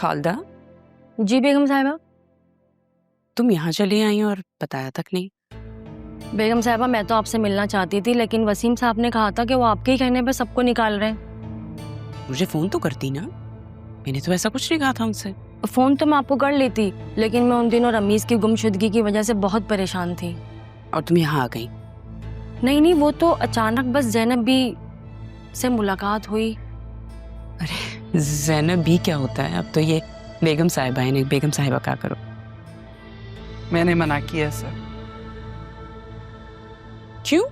खालदा, जी बेगम साहिबा। तुम यहाँ चली आई और बताया तक नहीं। बेगम साहिबा, मैं तो आपसे मिलना चाहती थी, लेकिन वसीम साहब ने कहा था कि वो आपके ही कहने पे सबको निकाल रहे हैं। मुझे फोन तो करती ना, मैंने तो ऐसा कुछ नहीं कहा था उनसे। फोन तो मैं आपको कर लेती, लेकिन मैं उन दिनों रमीज की गुमशुदगी की वजह से बहुत परेशान थी। और तुम यहाँ आ गई? नहीं, वो तो अचानक बस जैनब भी से मुलाकात हुई। अरे जैनब भी क्या होता है, अब तो ये बेगम साहिबा है। बेगम साहिबा क्या करो। मैंने मना किया सर। क्यों?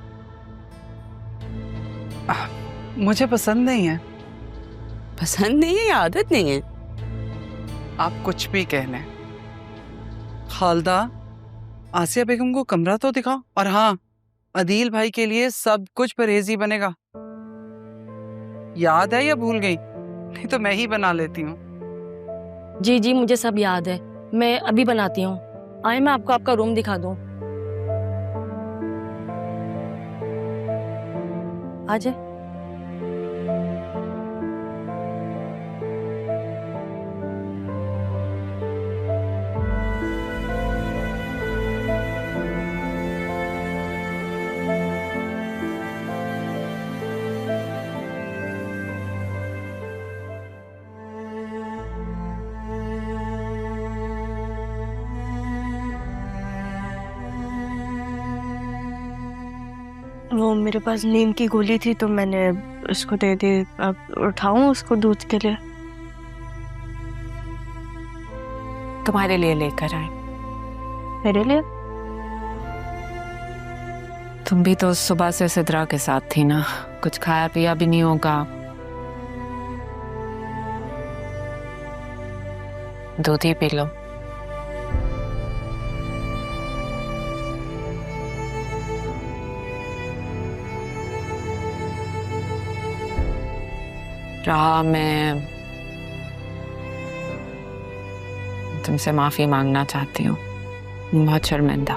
मुझे पसंद नहीं है। पसंद नहीं है या आदत नहीं है? आप कुछ भी कह लें। खालदा, आसिया बेगम को कमरा तो दिखाओ। और हाँ, अदील भाई के लिए सब कुछ परहेजी बनेगा। याद है या भूल गई? नहीं तो मैं ही बना लेती हूँ। जी जी, मुझे सब याद है, मैं अभी बनाती हूँ। आए, मैं आपको आपका रूम दिखा दूँ। आ जाए। वो मेरे पास नींद की गोली थी तो मैंने उसको दे दी। अब उठाऊं उसको दूध के लिए? तुम्हारे लिए लेकर आए। मेरे लिए? तुम भी तो सुबह से सिद्रा के साथ थी ना, कुछ खाया पिया भी नहीं होगा। दूध ही पी लो। रहा, मैं तुमसे माफी मांगना चाहती हूँ, बहुत शर्मिंदा।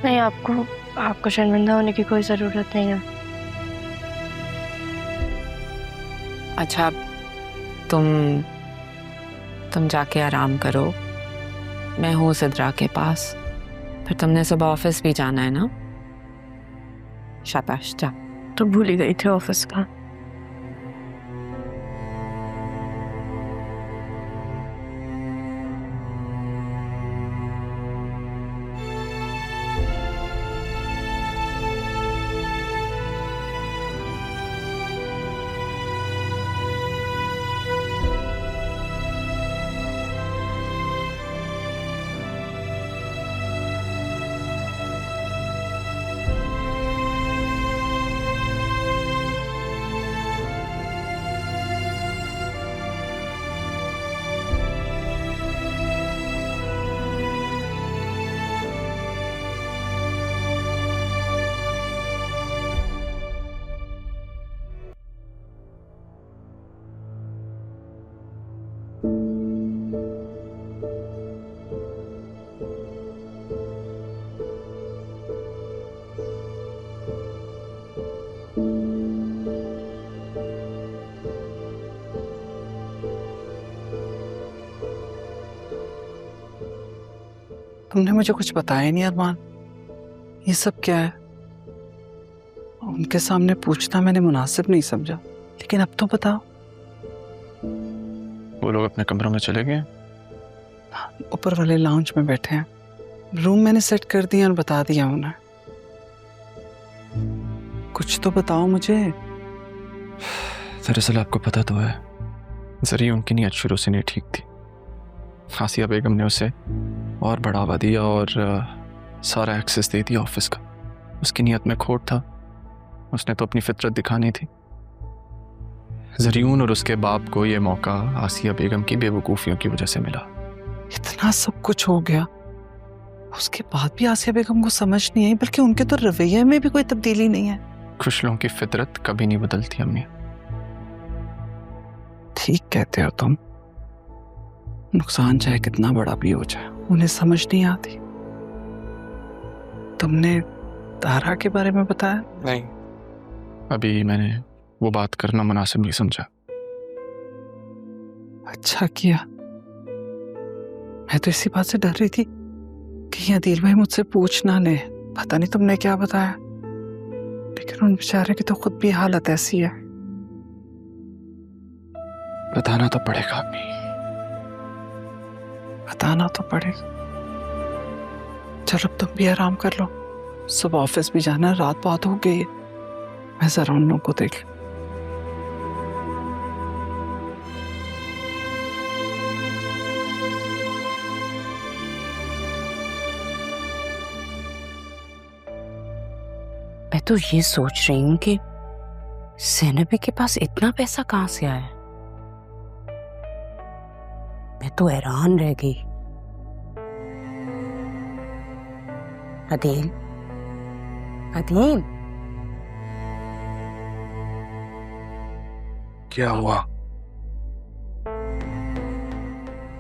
नहीं, आपको शर्मिंदा होने की कोई जरूरत नहीं है। अच्छा, तुम जाके आराम करो, मैं हूँ सिद्रा के पास। फिर तुमने सुबह ऑफिस भी जाना है ना? शाबाश, जा। तो भूल ही गई थी ऑफिस का। तुमने मुझे कुछ बताया नहीं अरमान, ये सब क्या है? उनके सामने पूछना मैंने मुनासिब नहीं समझा, लेकिन अब तो बताओ। वो लोग अपने कमरों में चले गए, ऊपर वाले लाउंज में बैठे हैं। रूम मैंने सेट कर दिया और बता दिया उन्हें। कुछ तो बताओ मुझे। दरअसल आपको पता तो है, जरिए उनकी नीयत शुरू से नहीं ठीक थी। आसिया बेगम ने उसे और बढ़ावा दिया और सारा एक्सेस दे दिया ऑफिस का। उसकी नीयत में खोट था, उसने तो अपनी फितरत दिखानी थी। जरियून और उसके बाप को यह मौका आसिया बेगम की बेवकूफ़ियों की वजह से मिला। इतना सब कुछ हो गया, उसके बाद भी आसिया बेगम को समझ नहीं आई, बल्कि उनके तो रवैये में भी कोई तब्दीली नहीं है। खुश लोगों की फितरत कभी नहीं बदलती अम्मी। ठीक कहते हो तुम। नुकसान चाहे कितना बड़ा भी हो जाए, उन्हें समझ नहीं आती। तुमने तारा के बारे में बताया? नहीं, अभी मैंने वो बात करना मुनासिब नहीं समझा। अच्छा किया। मैं तो इसी बात से डर रही थी कि अदील भाई मुझसे पूछ ना ले, पता नहीं तुमने क्या बताया, लेकिन उन बेचारे की तो खुद भी हालत ऐसी है। बताना तो पड़ेगा अम्मी। बताना तो पड़ेगा। चलो अब तुम भी आराम कर लो, सुबह ऑफिस भी जाना, रात बहुत हो गई है। मैं जरा उन लोगों को देख लूं। मैं तो ये सोच रही हूँ कि ज़ैनबी के पास इतना पैसा कहाँ से आया। मैं तो हैरान रह गई। अदील, अदील, क्या हुआ?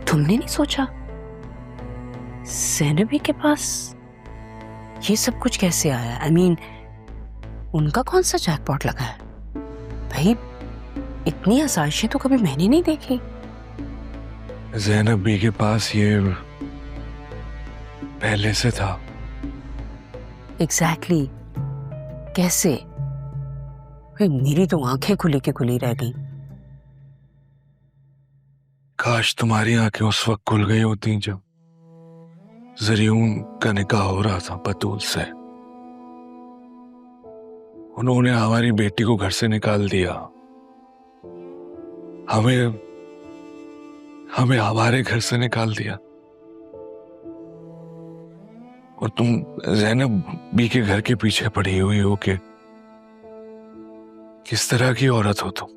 तुमने नहीं सोचा ज़ैनबी के पास ये सब कुछ कैसे आया? I mean, उनका कौन सा जैकपॉट लगा है भाई? इतनी आसाइशें तो कभी मैंने नहीं देखी। ज़ैनब बी के पास ये पहले से था। एग्जैक्टली कैसे? भाई मेरी तो आंखें खुली की खुली रह गई। काश तुम्हारी आंखें उस वक्त खुल गई होती जब ज़रियून का निकाह हो रहा था बतूल से। उन्होंने हमारी बेटी को घर से निकाल दिया, हमें हमारे घर से निकाल दिया, और तुम ज़ैनब बी के घर के पीछे पड़ी हुई हो कि किस तरह की औरत हो तुम?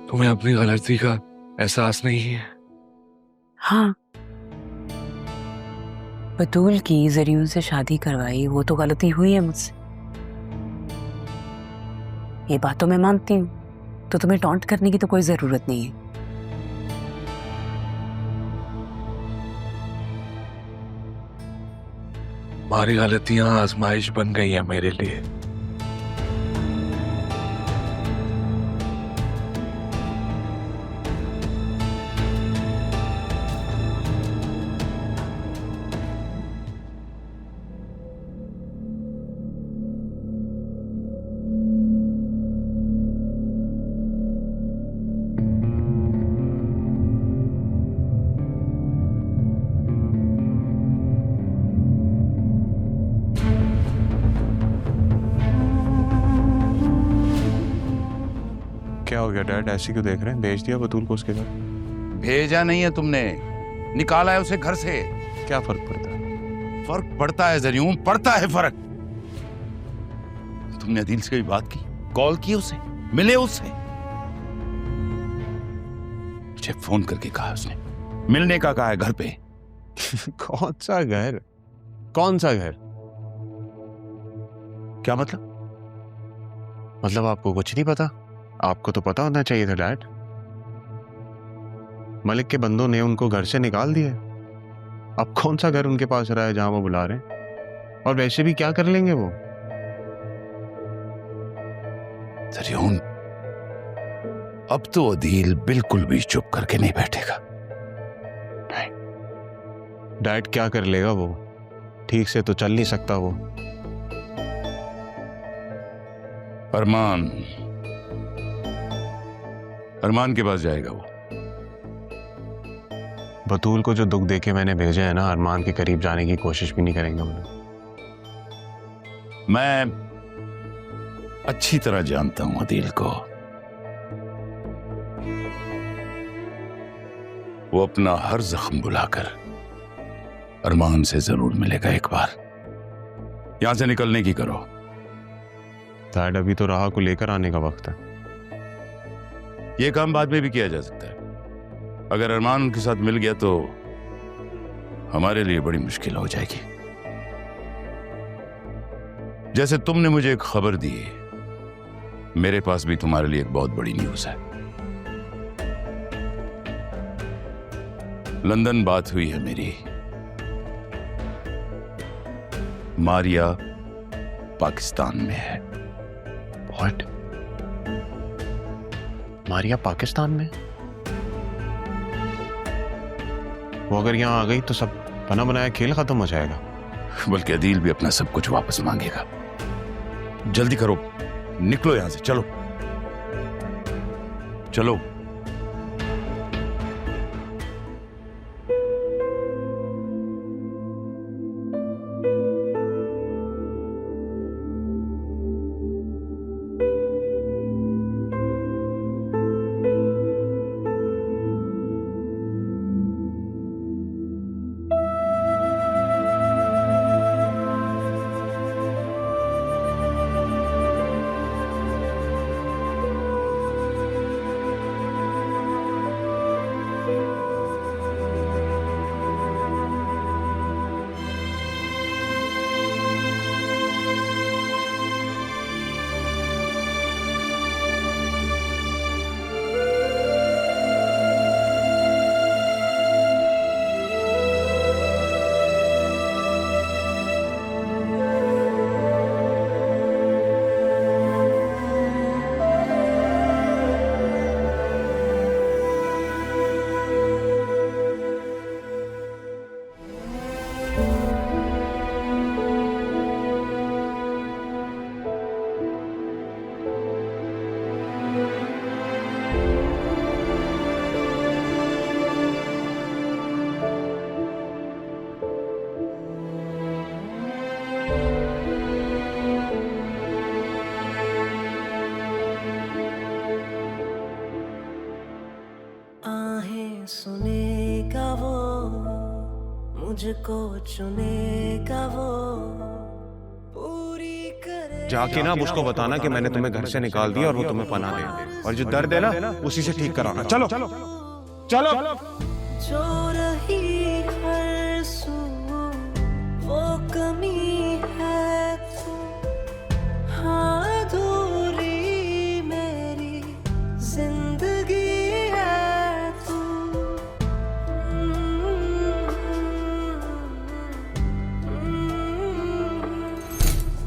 तुम्हें अपनी गलती का एहसास नहीं है? हाँ, बतूल की ज़रियून से शादी करवाई, वो तो गलती हुई है मुझसे, ये बात तो मैं मानती हूँ। तो तुम्हें टॉन्ट करने की तो कोई जरूरत नहीं है। हमारी गलतियां आजमाइश बन गई है मेरे लिए। क्या हो गया डैड, ऐसे क्यों देख रहे हैं? भेज दिया बतूल को उसके घर? भेजा नहीं है तुमने, निकाला है उसे घर से। क्या फर्क पड़ता है? फर्क पड़ता है ज़रियून, पड़ता है फर्क। तुमने अदील से भी बात की, कॉल की उसे, मिले उससे? मुझे फोन करके कहा उसने, मिलने का कहा है घर पे। कौन सा घर? कौन सा घर? क्या मतलब? मतलब आपको कुछ नहीं पता? आपको तो पता होना चाहिए था डैड। मलिक के बंदों ने उनको घर से निकाल दिया। अब कौन सा घर उनके पास रहा है जहां वो बुला रहे हैं? और वैसे भी क्या कर लेंगे वो? ज़रियून, अब तो अदील बिल्कुल भी चुप करके नहीं बैठेगा। डैड क्या कर लेगा वो? ठीक से तो चल नहीं सकता वो। अरमान के पास जाएगा वो। बतूल को जो दुख देके मैंने भेजा है ना, अरमान के करीब जाने की कोशिश भी नहीं करेंगे हम लोग। मैं अच्छी तरह जानता हूं अदील को। वो अपना हर जख्म बुलाकर अरमान से जरूर मिलेगा एक बार। यहां से निकलने की करो। डैड अभी तो राह को लेकर आने का वक्त है। यह काम बाद में भी किया जा सकता है। अगर अरमान उनके साथ मिल गया तो हमारे लिए बड़ी मुश्किल हो जाएगी। जैसे तुमने मुझे एक खबर दी, मेरे पास भी तुम्हारे लिए एक बहुत बड़ी न्यूज है। लंदन बात हुई है मेरी। मारिया पाकिस्तान में है। What? मारिया पाकिस्तान में? वो अगर यहाँ आ गई तो सब बना बनाया खेल खत्म हो जाएगा। बल्कि अदील भी अपना सब कुछ वापस मांगेगा। जल्दी करो, निकलो यहां से, चलो चलो। सुनेगा वो, मुझको चुनेगा वो, पूरी करे। जाके ना उसको बताना कि मैंने तुम्हें घर से निकाल दिया और वो तुम्हें पनाह दे, और जो दर्द है ना उसी से ठीक कराना। चलो चलो चलो। जो